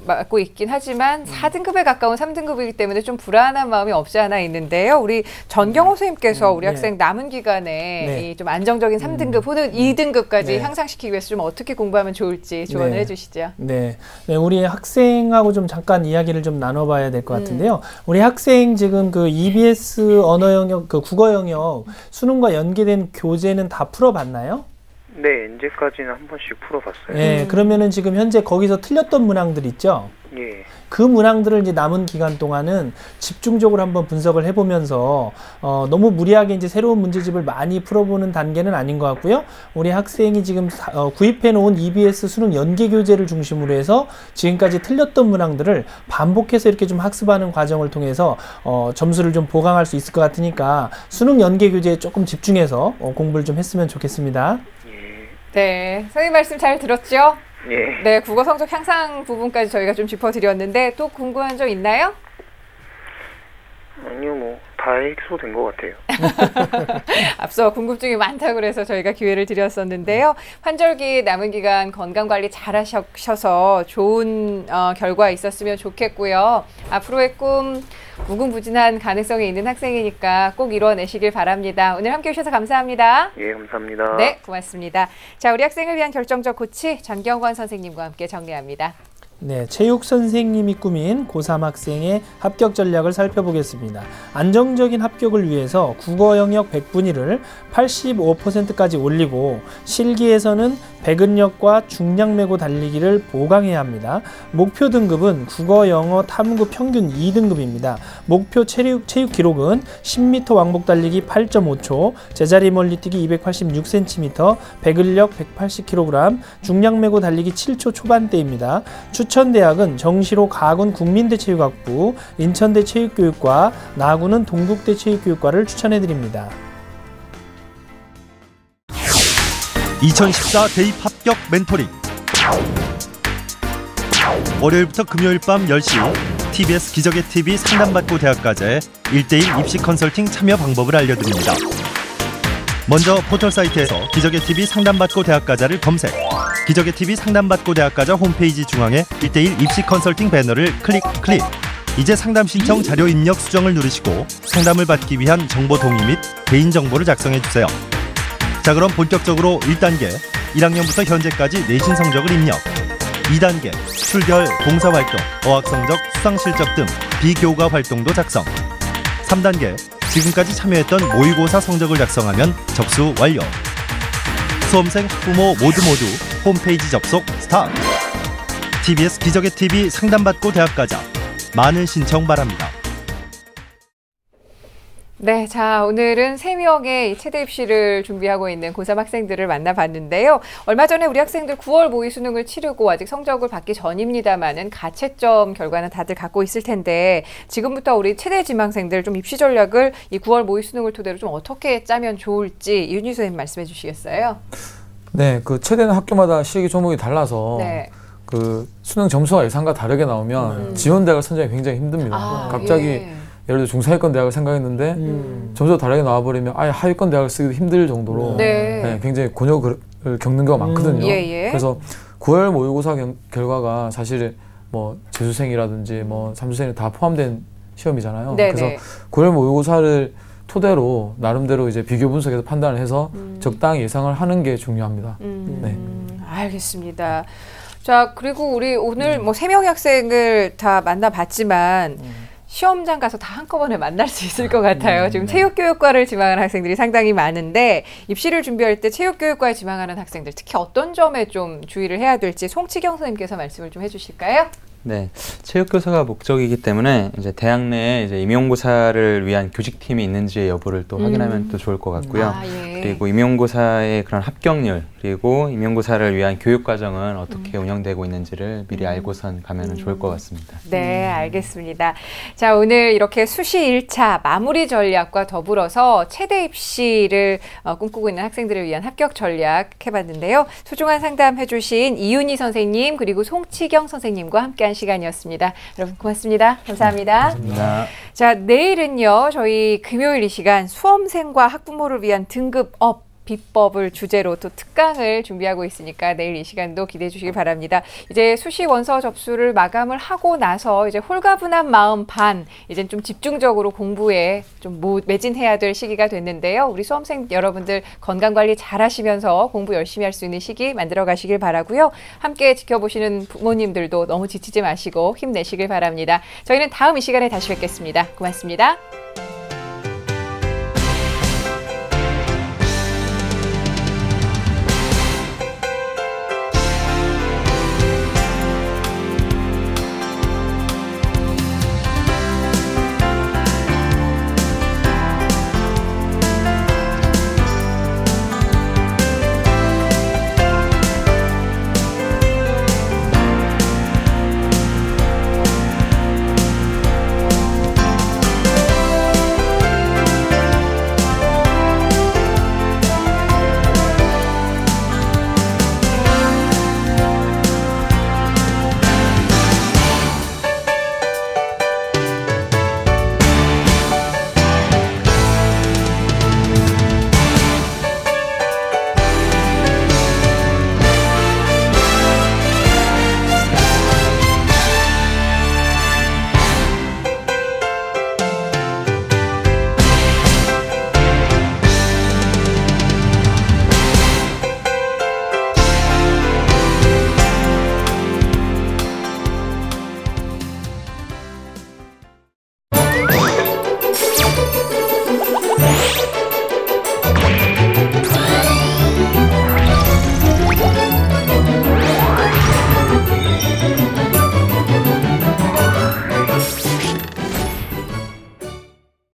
맡고 있긴 하지만 4등급에 가까운 3등급이기 때문에 좀 불안한 마음이 없지 않아 있는데요. 우리 전경호 선생님께서 우리 학생 남은 기간에 이 좀 안정적인 3등급 혹은 2등급까지 향상시키기 위해서 좀 어떻게 공부하면 좋을지 조언을 해주시죠. 네, 우리 학생하고 좀 잠깐 이야기를 좀 나눠봐야 될 것 같은데요. 우리 학생 지금 그 EBS 언어 영역, 그 국어 영역 수능과 연계된 교재는 다 풀어봤나요? 네, 이제까지는 한 번씩 풀어봤어요. 네, 그러면은 지금 현재 거기서 틀렸던 문항들 있죠? 예. 그 문항들을 이제 남은 기간 동안은 집중적으로 한번 분석을 해보면서 너무 무리하게 이제 새로운 문제집을 많이 풀어보는 단계는 아닌 것 같고요. 우리 학생이 지금 구입해놓은 EBS 수능 연계 교재를 중심으로 해서 지금까지 틀렸던 문항들을 반복해서 이렇게 좀 학습하는 과정을 통해서 점수를 좀 보강할 수 있을 것 같으니까 수능 연계 교재에 조금 집중해서 공부를 좀 했으면 좋겠습니다. 네, 선생님 말씀 잘 들었죠? 예. 네, 국어 성적 향상 부분까지 저희가 좀 짚어드렸는데 또 궁금한 점 있나요? 아니요, 뭐 다 해소된 것 같아요. 앞서 궁금증이 많다고 그래서 저희가 기회를 드렸었는데요. 환절기 남은 기간 건강관리 잘 하셔서 좋은 결과 있었으면 좋겠고요. 앞으로의 꿈 무궁무진한 가능성이 있는 학생이니까 꼭 이뤄내시길 바랍니다. 오늘 함께해 주셔서 감사합니다. 예, 감사합니다. 네, 고맙습니다. 자, 우리 학생을 위한 결정적 코치 전경관 선생님과 함께 정리합니다. 네, 체육 선생님이 꾸민 고3 학생의 합격 전략을 살펴보겠습니다. 안정적인 합격을 위해서 국어 영역 100분위를 85%까지 올리고 실기에서는 배근력과 중량 메고 달리기를 보강해야 합니다. 목표 등급은 국어, 영어, 탐구 평균 2등급입니다. 목표 체육 기록은 10m 왕복 달리기 8.5초, 제자리 멀리뛰기 286cm, 배근력 180kg, 중량 메고 달리기 7초 초반대입니다. 추천 대학은 정시로 가군 국민대 체육학부, 인천대 체육교육과, 나군은 동국대 체육교육과를 추천해드립니다. 2014 대입 합격 멘토링. 월요일부터 금요일 밤 10시 TBS 기적의 TV 상담받고 대학가자의 1:1 입시 컨설팅 참여 방법을 알려드립니다. 먼저 포털 사이트에서 기적의 TV 상담받고 대학가자를 검색. 기적의 TV 상담받고 대학가자 홈페이지 중앙에 1:1 입시 컨설팅 배너를 클릭. 이제 상담 신청 자료 입력 수정을 누르시고 상담을 받기 위한 정보 동의 및 개인정보를 작성해주세요. 자, 그럼 본격적으로 1단계 1학년부터 현재까지 내신 성적을 입력. 2단계 출결, 봉사활동, 어학성적, 수상실적 등 비교과 활동도 작성. 3단계 지금까지 참여했던 모의고사 성적을 작성하면 접수 완료. 수험생, 학부모 모두 홈페이지 접속 스타트. TBS 기적의 TV 상담받고 대학가자 많은 신청 바랍니다. 네, 자, 오늘은 3명의 최대 입시를 준비하고 있는 고3 학생들을 만나봤는데요. 얼마 전에 우리 학생들 9월 모의 수능을 치르고 아직 성적을 받기 전입니다만은 가채점 결과는 다들 갖고 있을 텐데 지금부터 우리 최대 지망생들 좀 입시 전략을 이 9월 모의 수능을 토대로 좀 어떻게 짜면 좋을지 윤희 선생님 말씀해 주시겠어요? 네, 그 최대는 학교마다 실기 종목이 달라서 그 수능 점수가 예상과 다르게 나오면 지원 대학을 선정하기 굉장히 힘듭니다. 갑자기 예를 들어 중상위권 대학을 생각했는데 점수가 다르게 나와버리면 아예 하위권 대학을 쓰기도 힘들 정도로 굉장히 곤욕을 겪는 경우가 많거든요. 그래서 9월 모의고사 결과가 사실 뭐 재수생이라든지 뭐 삼수생이 다 포함된 시험이잖아요. 그래서 9월 모의고사를 토대로 나름대로 이제 비교 분석해서 판단을 해서 적당히 예상을 하는 게 중요합니다. 네. 알겠습니다. 자, 그리고 우리 오늘 뭐 3명의 학생을 다 만나봤지만 시험장 가서 다 한꺼번에 만날 수 있을 것 같아요. 지금 체육교육과를 지망하는 학생들이 상당히 많은데 입시를 준비할 때 체육교육과에 지망하는 학생들 특히 어떤 점에 좀 주의를 해야 될지 송치경 선생님께서 말씀을 좀 해주실까요? 네, 체육교사가 목적이기 때문에 이제 대학 내에 이제 임용고사를 위한 교직팀이 있는지의 여부를 또 확인하면 또 좋을 것 같고요. 그리고 임용고사의 그런 합격률, 그리고 임용고사를 위한 교육과정은 어떻게 운영되고 있는지를 미리 알고선 가면 좋을 것 같습니다. 네, 알겠습니다. 자, 오늘 이렇게 수시 1차 마무리 전략과 더불어서 체대 입시를 꿈꾸고 있는 학생들을 위한 합격 전략 해봤는데요. 소중한 상담 해주신 이윤희 선생님 그리고 송치경 선생님과 함께한 시간이었습니다. 여러분 고맙습니다. 감사합니다. 감사합니다. 자, 내일은요. 저희 금요일 이 시간 수험생과 학부모를 위한 등급업 비법을 주제로 또 특강을 준비하고 있으니까 내일 이 시간도 기대해 주시기 바랍니다. 이제 수시 원서 접수를 마감을 하고 나서 이제 홀가분한 마음 반, 이제 좀 집중적으로 공부에 좀 매진해야 될 시기가 됐는데요. 우리 수험생 여러분들 건강 관리 잘 하시면서 공부 열심히 할 수 있는 시기 만들어 가시길 바라고요. 함께 지켜보시는 부모님들도 너무 지치지 마시고 힘내시길 바랍니다. 저희는 다음 이 시간에 다시 뵙겠습니다. 고맙습니다.